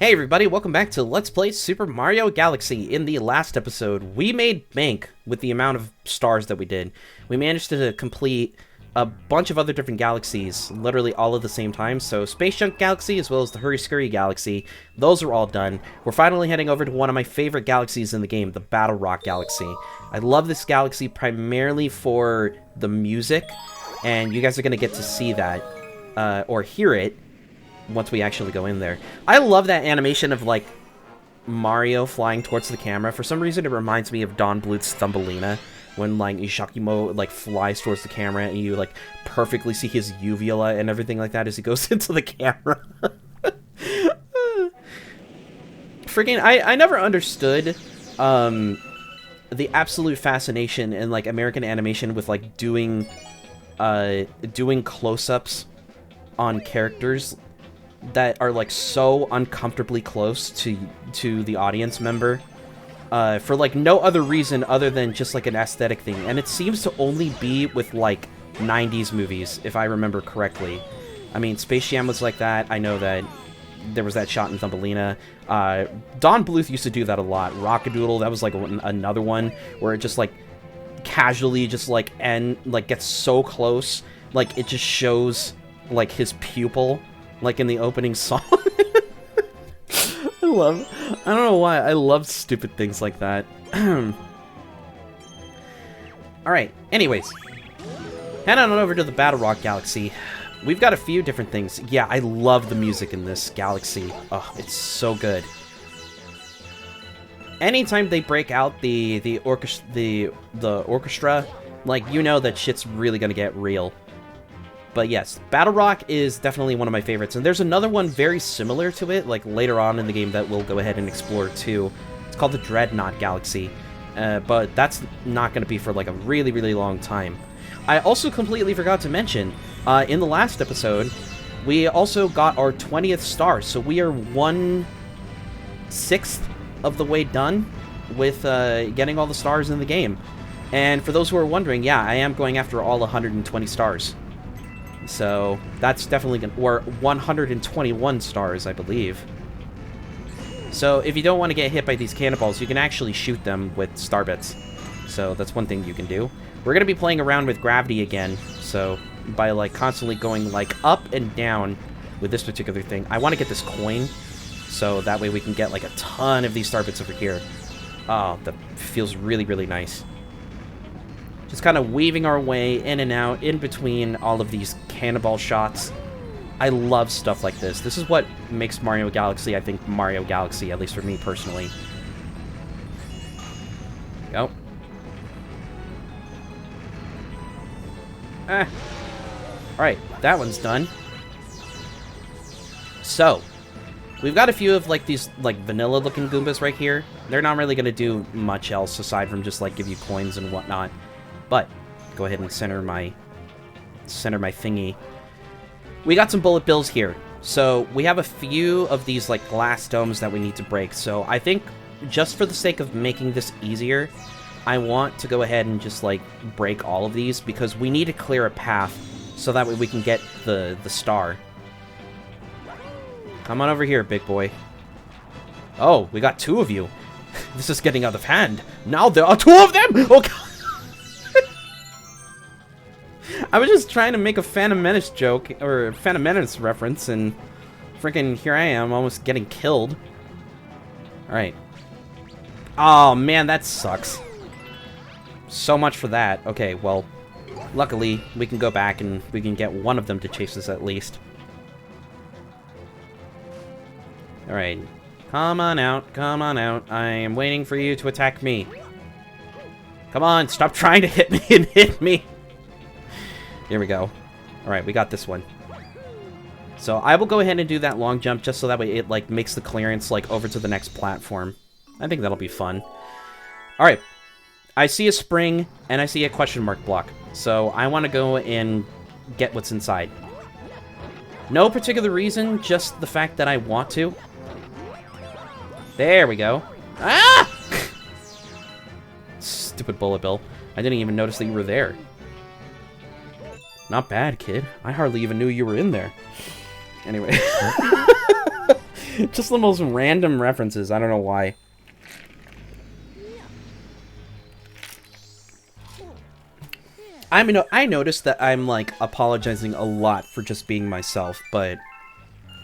Hey everybody, welcome back to Let's Play Super Mario Galaxy. In the last episode, we made bank with the amount of stars that we did. We managed to complete a bunch of other different galaxies, literally all at the same time. So Space Junk Galaxy, as well as the Hurry Scurry Galaxy, those are all done. We're finally heading over to one of my favorite galaxies in the game, the Battlerock Galaxy. I love this galaxy primarily for the music, and you guys are going to get to see that, or hear it, once we actually go in there. I love that animation of, like, Mario flying towards the camera. For some reason, it reminds me of Don Bluth's Thumbelina, when, like, Ishakimo, like, flies towards the camera, and you, like, perfectly see his uvula and everything like that as he goes into the camera. Freaking, I never understood, the absolute fascination in, like, American animation with, like, doing close-ups on characters that are, like, so uncomfortably close to the audience member, for, like, no other reason other than just, like, an aesthetic thing. And it seems to only be with, like, 90s movies, if I remember correctly. I mean, Space Jam was like that. I know that there was that shot in Thumbelina. Don Bluth used to do that a lot. Rockadoodle, that was, like, another one where it just, like, casually just, like, gets so close, like, it just shows, like, his pupil, like in the opening song. I don't know why, I love stupid things like that. Alright, anyways. Head on over to the Battlerock Galaxy. We've got a few different things. Yeah, I love the music in this galaxy. Oh, it's so good. Anytime they break out the orchestra, like, you know that shit's really gonna get real. But yes, Battlerock is definitely one of my favorites, and there's another one very similar to it, like later on in the game, that we'll go ahead and explore too. It's called the Dreadnought Galaxy, but that's not going to be for like a really, really long time. I also completely forgot to mention, in the last episode, we also got our 20th star, so we are 1/6 of the way done with getting all the stars in the game. And for those who are wondering, yeah, I am going after all 120 stars. So that's definitely gonna, or 121 stars, I believe. So if you don't want to get hit by these cannonballs, you can actually shoot them with star bits. So that's one thing you can do. We're gonna be playing around with gravity again. So by like constantly going like up and down with this particular thing. I want to get this coin, so that way we can get like a ton of these star bits over here. Oh, that feels really, really nice. Just kind of weaving our way in and out, in between all of these cannonball shots. I love stuff like this. This is what makes Mario Galaxy, I think, Mario Galaxy, at least for me personally. Go. Alright, that one's done. So, we've got a few of, like, these, like, vanilla-looking Goombas right here. They're not really going to do much else aside from just, like, give you coins and whatnot. But, go ahead and center my thingy. We got some bullet bills here. So, we have a few of these, like, glass domes that we need to break. So, I think, just for the sake of making this easier, I want to go ahead and just, like, break all of these, because we need to clear a path, so that way we can get the star. Come on over here, big boy. Oh, we got two of you. This is getting out of hand. Now there are two of them! Oh, God! I was just trying to make a Phantom Menace joke, or Phantom Menace reference, and freaking here I am, almost getting killed. Alright. Oh, man, that sucks. So much for that. Okay, well, luckily, we can go back and we can get one of them to chase us at least. Alright. Come on out, come on out. I am waiting for you to attack me. Come on, stop trying to hit me and hit me. Here we go. Alright, we got this one. So I will go ahead and do that long jump just so that way it, like, makes the clearance, like, over to the next platform. I think that'll be fun. Alright. I see a spring, and I see a question mark block. So I want to go and get what's inside. No particular reason, just the fact that I want to. There we go. Ah! Stupid bullet bill. I didn't even notice that you were there. Not bad, kid. I hardly even knew you were in there. Anyway. Just the most random references. I don't know why. I mean, I noticed that I'm, like, apologizing a lot for just being myself, but...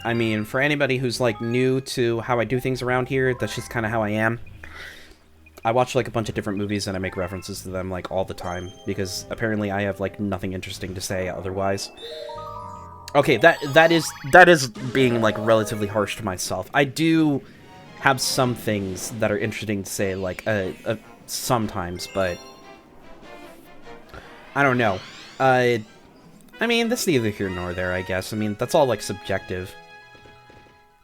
I mean, for anybody who's, like, new to how I do things around here, that's just kind of how I am. I watch, like, a bunch of different movies and I make references to them, like, all the time, because apparently I have, like, nothing interesting to say otherwise. Okay, that is being, like, relatively harsh to myself. I do have some things that are interesting to say, like, sometimes, but... I don't know. I mean, that's neither here nor there, I guess. I mean, that's all, like, subjective.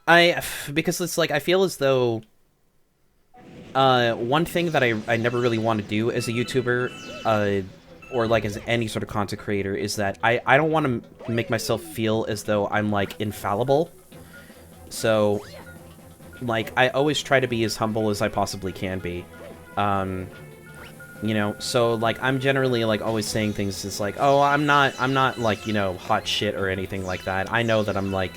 Because it's, like, I feel as though... one thing that I never really want to do as a YouTuber, or, like, as any sort of content creator, is that I don't want to make myself feel as though I'm, like, infallible. So, like, I always try to be as humble as I possibly can be. You know, so, like, I'm generally, like, always saying things just like, oh, I'm not, like, you know, hot shit or anything like that. I know that I'm, like,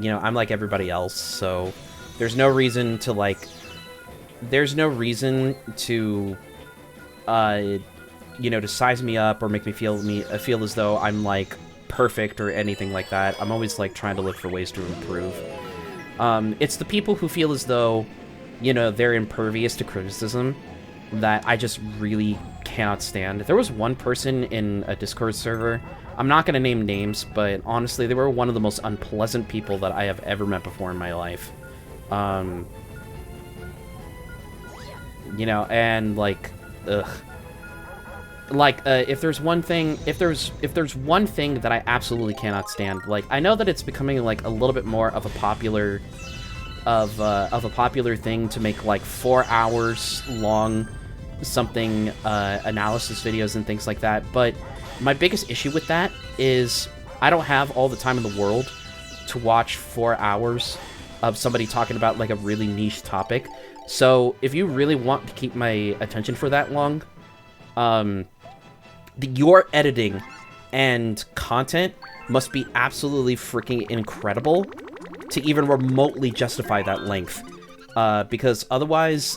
you know, I'm like everybody else, so there's no reason to, like, there's no reason to, you know, to size me up or make me feel as though I'm, like, perfect or anything like that. I'm always, like, trying to look for ways to improve. It's the people who feel as though, you know, they're impervious to criticism that I just really cannot stand. There was one person in a Discord server, I'm not going to name names, but honestly, they were one of the most unpleasant people that I have ever met before in my life. You know, and, like, ugh. Like, if there's one thing that I absolutely cannot stand, like, I know that it's becoming, like, a little bit more of a popular thing to make, like, 4 hours long something analysis videos and things like that, but my biggest issue with that is I don't have all the time in the world to watch 4 hours of somebody talking about, like, a really niche topic. So if you really want to keep my attention for that long, your editing and content must be absolutely freaking incredible to even remotely justify that length, because otherwise,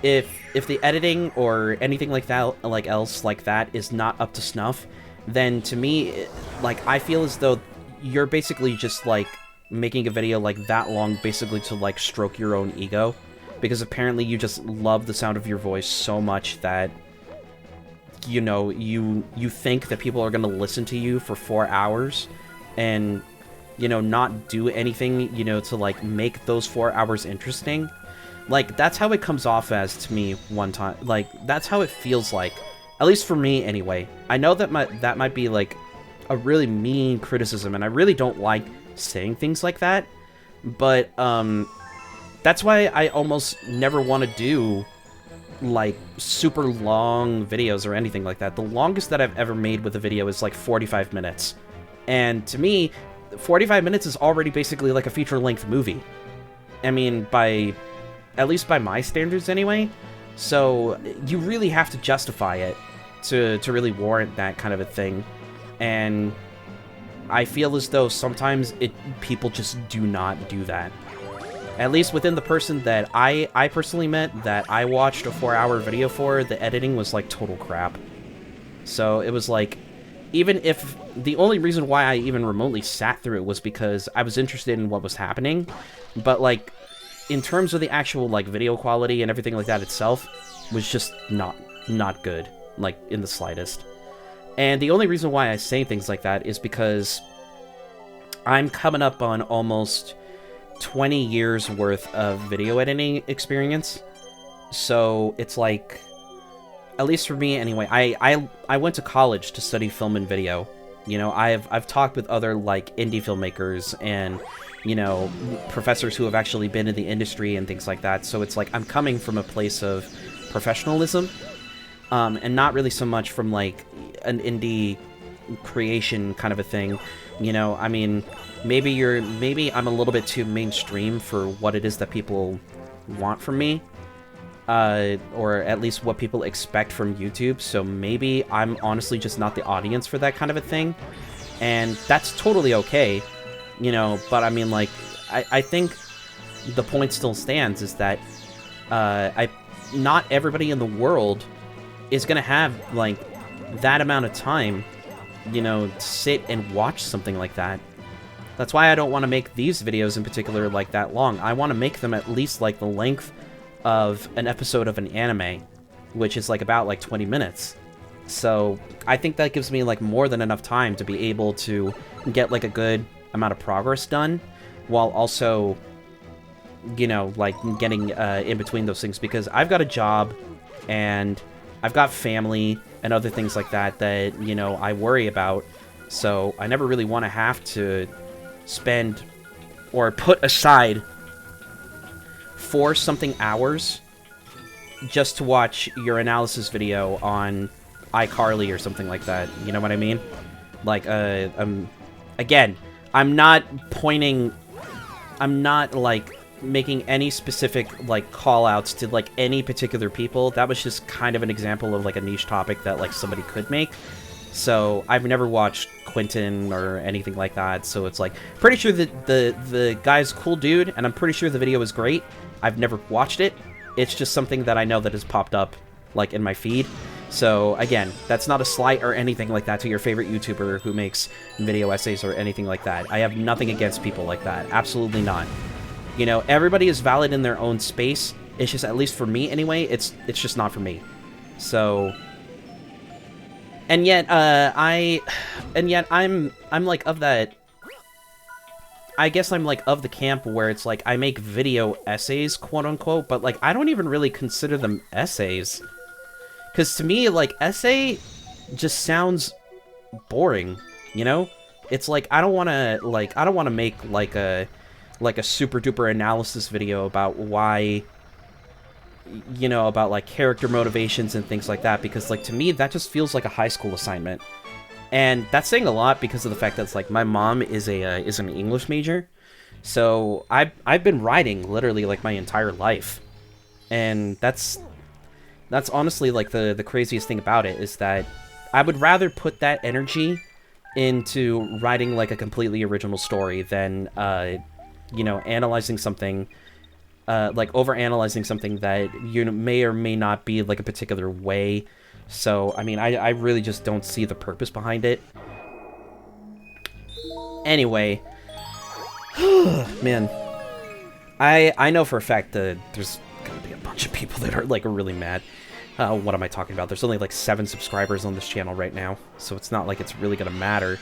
if the editing or anything like that, like else like that, is not up to snuff, then to me, like, I feel as though you're basically just, like, making a video, like, that long basically to, like, stroke your own ego, because apparently you just love the sound of your voice so much that, you know, you think that people are gonna listen to you for 4 hours and, you know, not do anything, you know, to, like, make those 4 hours interesting. Like, that's how it comes off as to me one time. Like, that's how it feels like. At least for me, anyway. I know that that might be, like, a really mean criticism, and I really don't like saying things like that. But, that's why I almost never want to do, like, super long videos or anything like that. The longest that I've ever made with a video is, like, 45 minutes. And to me, 45 minutes is already basically like a feature-length movie. I mean, at least by my standards anyway. So you really have to justify it to really warrant that kind of a thing. And I feel as though sometimes people just do not do that. At least within the person that I personally met, that I watched a 4-hour video for, the editing was, like, total crap. So it was like, even if the only reason why I even remotely sat through it was because I was interested in what was happening, but, like, in terms of the actual, like, video quality and everything like that itself, was just not good, like, in the slightest. And the only reason why I say things like that is because I'm coming up on almost 20 years worth of video editing experience. So it's like, at least for me anyway, I went to college to study film and video. You know, I've talked with other, like, indie filmmakers and, you know, professors who have actually been in the industry and things like that. So it's like I'm coming from a place of professionalism, and not really so much from, like, an indie creation kind of a thing. You know, I mean, maybe I'm a little bit too mainstream for what it is that people want from me, or at least what people expect from YouTube, so maybe I'm honestly just not the audience for that kind of a thing, and that's totally okay, you know, but I mean, like, I think the point still stands, is that not everybody in the world is gonna have, like, that amount of time, you know, to sit and watch something like that. That's why I don't want to make these videos in particular, like, that long. I want to make them at least, like, the length of an episode of an anime, which is, like, about, like, 20 minutes. So I think that gives me, like, more than enough time to be able to get, like, a good amount of progress done, while also, you know, like, getting in between those things, because I've got a job, and I've got family, and other things like that that, you know, I worry about, so I never really want to have to spend or put aside 4-something hours just to watch your analysis video on iCarly or something like that. You know what I mean? Like, again, I'm not, like, making any specific, like, call-outs to, like, any particular people. That was just kind of an example of, like, a niche topic that, like, somebody could make. So, I've never watched Quentin or anything like that, so it's, like, pretty sure that the guy's a cool dude, and I'm pretty sure the video is great. I've never watched it. It's just something that I know that has popped up, like, in my feed. So, again, that's not a slight or anything like that to your favorite YouTuber who makes video essays or anything like that. I have nothing against people like that. Absolutely not. You know, everybody is valid in their own space. It's just, at least for me anyway, it's just not for me. So, and yet I'm like of that, I guess I'm like of the camp where it's like I make video essays, quote unquote, but like I don't even really consider them essays. Because to me, like, essay just sounds boring, you know? It's like, I don't want to make, like a super duper analysis video about why, you know, about, like, character motivations and things like that, because, like, to me, that just feels like a high school assignment. And that's saying a lot because of the fact that it's like, my mom is an English major, so I've been writing literally, like, my entire life. And that's honestly, like, the craziest thing about it, is that I would rather put that energy into writing, like, a completely original story than, you know, analyzing something, like, over-analyzing something that, you know, may or may not be, like, a particular way. So, I mean, I really just don't see the purpose behind it. Anyway. Man. I know for a fact that there's gonna be a bunch of people that are, like, really mad. What am I talking about? There's only, like, 7 subscribers on this channel right now, so it's not like it's really gonna matter.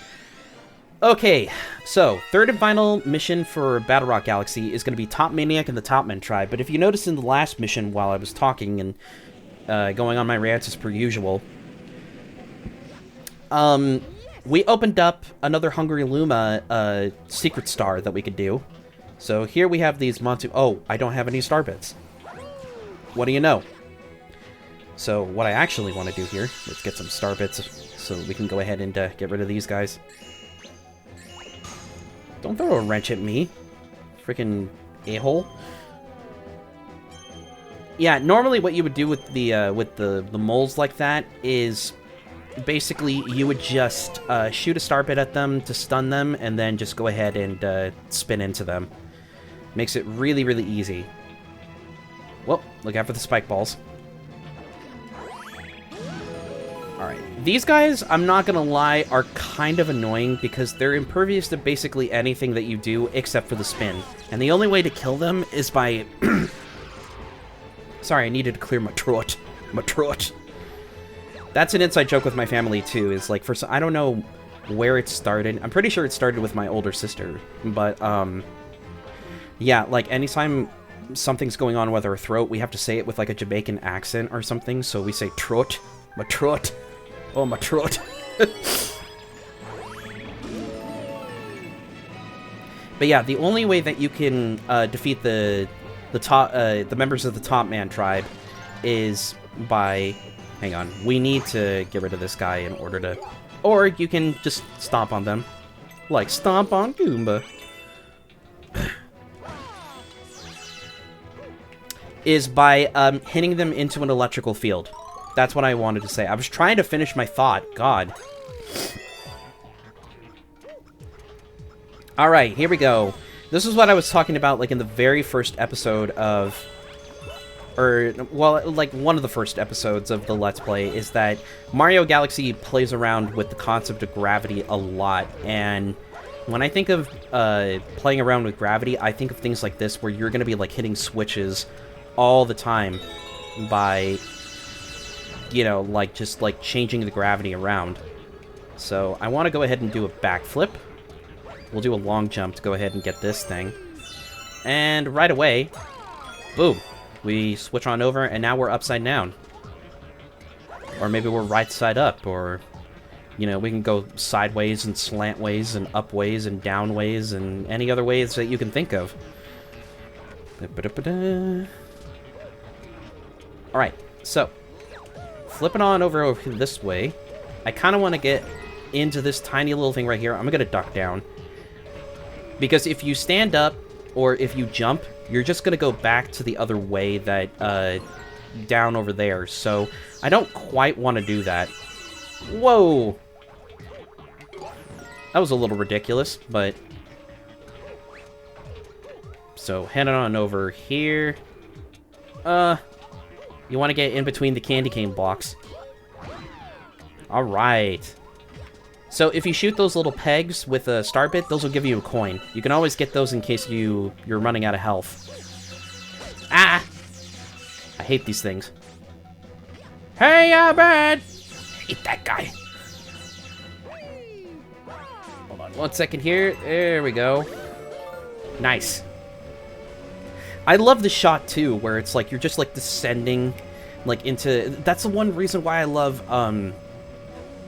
Okay, so, third and final mission for Battlerock Galaxy is gonna be Top Maniac and the Top Men Tribe, but if you notice in the last mission while I was talking and going on my rants as per usual, we opened up another Hungry Luma secret star that we could do. So here we have these Montu... Oh, I don't have any star bits. What do you know? So what I actually want to do here, let's get some star bits so we can go ahead and get rid of these guys. Don't throw a wrench at me, freaking a-hole. Yeah, normally what you would do with the moles like that is basically you would just shoot a star bit at them to stun them, and then just go ahead and spin into them. Makes it really, really easy. Well, look out for the spike balls. Alright, these guys, I'm not gonna lie, are kind of annoying because they're impervious to basically anything that you do except for the spin. And the only way to kill them is by... Sorry, I needed to clear my throat. My throat. That's an inside joke with my family, too, is like, I don't know where it started. I'm pretty sure it started with my older sister, but, yeah, like, anytime something's going on with our throat, we have to say it with, like, a Jamaican accent or something, so we say, throat. My throat. Oh, my throat. But yeah, the only way that you can defeat the members of the Top Man tribe is by... Hang on. We need to get rid of this guy in order to... Or you can just stomp on them. Like stomp on Goomba. Is by hitting them into an electrical field. That's what I wanted to say. I was trying to finish my thought. God. Alright, here we go. This is what I was talking about, like, in the very first episode of... Or, well, like, one of the first episodes of the Let's Play, is that Mario Galaxy plays around with the concept of gravity a lot, and when I think of playing around with gravity, I think of things like this, where you're going to be, like, hitting switches all the time by, you know, like, just, like, changing the gravity around. So, I want to go ahead and do a backflip. We'll do a long jump to go ahead and get this thing. And right away, boom, we switch on over, and now we're upside down. Or maybe we're right side up, or, you know, we can go sideways and slant ways and up ways and down ways and any other ways that you can think of. Alright, so, flipping on over this way, I kind of want to get into this tiny little thing right here. I'm going to duck down. Because if you stand up, or if you jump, you're just going to go back to the other way that, down over there. So, I don't quite want to do that. Whoa! That was a little ridiculous, but... So, heading on over here. You want to get in between the candy cane blocks. Alright. So, if you shoot those little pegs with a star bit, those will give you a coin. You can always get those in case you're running out of health. Ah! I hate these things. Hey, bad! Hate that guy. Hold on 1 second here. There we go. Nice. I love the shot, too, where it's like, you're just, like, descending, like, into... That's the one reason why I love,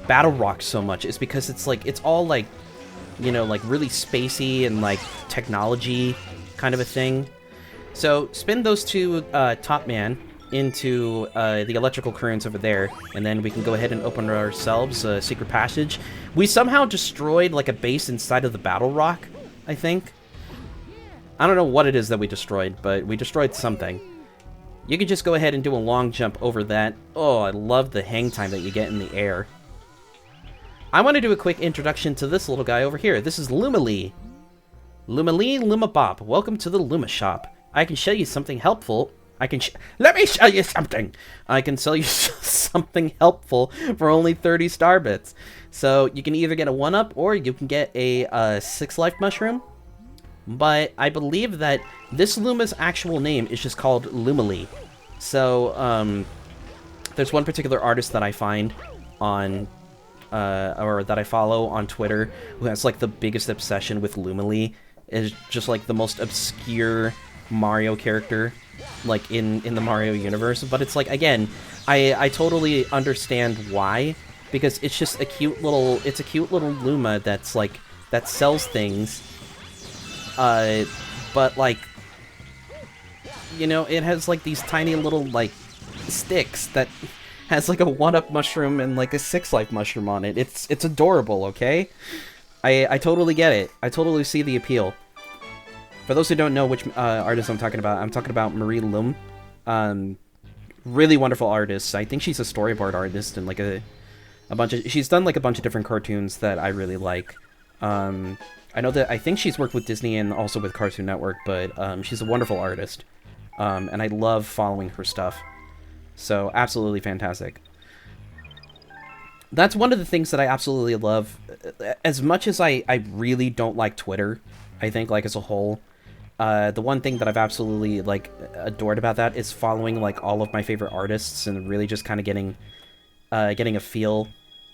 Battlerock so much, is because it's like, it's all like, you know, like really spacey and like technology kind of a thing. So spin those two top man into the electrical currents over there, and then we can go ahead and open ourselves a secret passage. We somehow destroyed like a base inside of the Battlerock, I think. I don't know what it is that we destroyed, but we destroyed something. You can just go ahead and do a long jump over that. Oh, I love the hang time that you get in the air. I want to do a quick introduction to this little guy over here. This is Lumalee. Lumalee Lumabop. Welcome to the Luma Shop. I can show you something helpful. Let me show you something. I can sell you something helpful for only 30 star bits. So you can either get a 1-up or you can get a 6 life mushroom. But I believe that this Luma's actual name is just called Lumalee. So there's one particular artist that I find on... or that I follow on Twitter, who has like the biggest obsession with Lumalee. Is just like the most obscure Mario character, like in the Mario universe. But it's like, again, I totally understand why, because it's just a cute little Luma that's like that sells things. But like, you know, it has like these tiny little like sticks that has like a 1-up mushroom and like a 6 life mushroom on it. It's adorable, okay? I totally get it. I totally see the appeal. For those who don't know which artist I'm talking about Marie Lum. Really wonderful artist. I think she's a storyboard artist and like a bunch of... She's done like a bunch of different cartoons that I really like. I know that I think she's worked with Disney and also with Cartoon Network, but she's a wonderful artist. And I love following her stuff. So, absolutely fantastic. That's one of the things that I absolutely love. As much as I really don't like Twitter, I think, like, as a whole, the one thing that I've absolutely, like, adored about that is following, like, all of my favorite artists and really just kind of getting a feel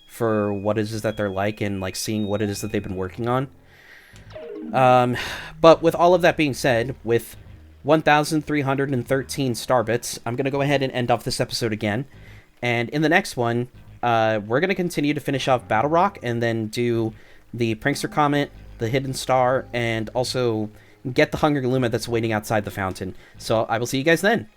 for what it is that they're like and, like, seeing what it is that they've been working on. But with all of that being said, with 1,313 star bits, I'm going to go ahead and end off this episode again. And in the next one, we're going to continue to finish off Battlerock and then do the Prankster Comet, the Hidden Star, and also get the Hungry Luma that's waiting outside the fountain. So I will see you guys then.